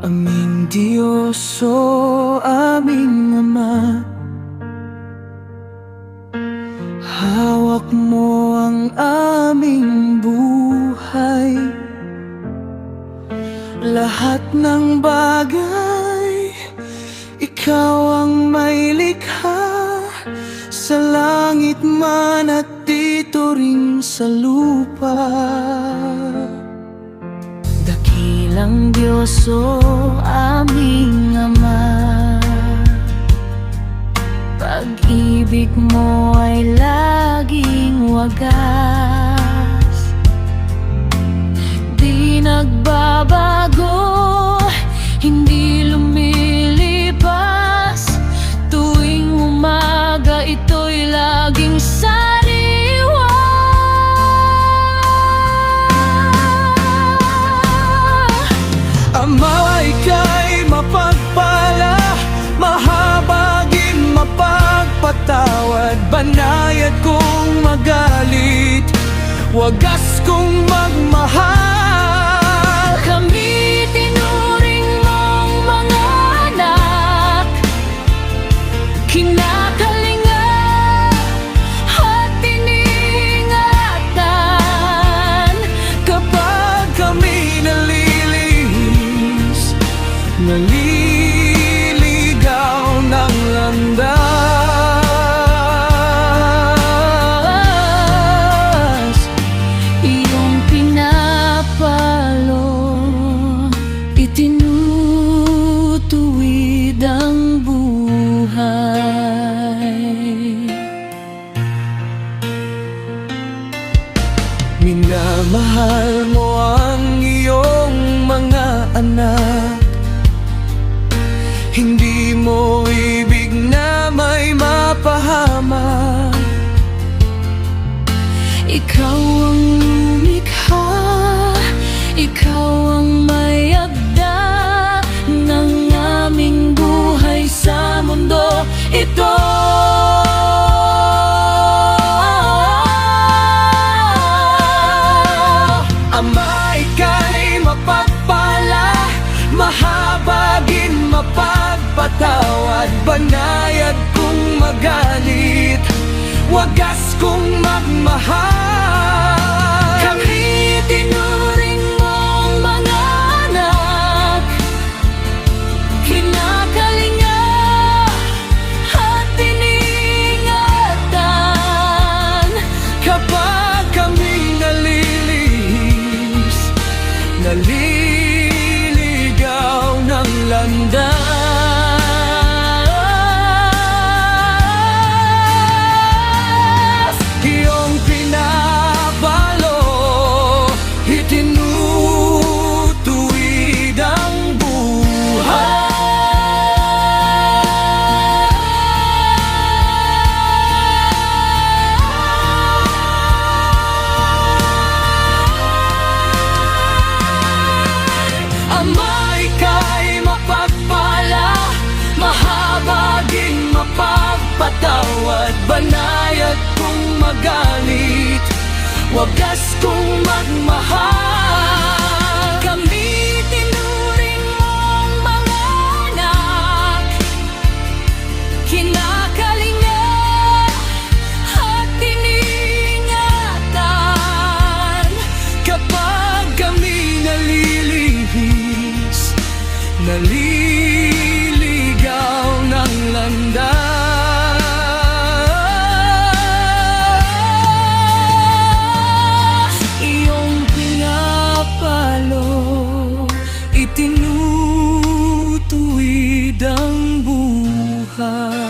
Aming Diyos, o aming Ama, hawak mo ang aming buhay. Lahat ng bagay, ikaw ang may likha, sa langit man at dito rin sa lupa. Dakilang Diyos, o aming Ama, pag-ibig mo ay laging wagas, di nagbabago, hindi lumilipas. Tuwing umaga ito'y laging sariwa. Ama, ika'y mapagpala, mahabagin, mapagpatawad, banayad kung magalit, wagas kung magmahal. Kami tinuring mong mga anak, kinakalinga at iningatan. Kapag kami nalilihis, naliligaw ng landas, iyong pinapalo, itinutuwid ang buhay. Minamahal mo ang iyong mga anak, hindi mo ibig na may mapahamak. Ikaw ang lumikha, ikaw ang may agda ng aming buhay sa mundo ito. Ama, ika'y mapagpala, mahabagin, mapagpatawad, banayad kung magalit, wagas kung magmahal. Kami tinuring mong mga anak, kinakalinga at iningatan. Kapag kami nalilihis, naliligaw ng landas, iyong pinabalo, itinutuwid ang buhay. Ama, ika'y mapagpala, mahabagin, mapagpatawad, banayad kung magalit, wagas kung magmahal. Kami tinuring mong mga anak, kinakalinga at iningatan. Kapag kami nalilihis, naliligaw ng landas, iyong pinapalo, itinutuwid ang buhay.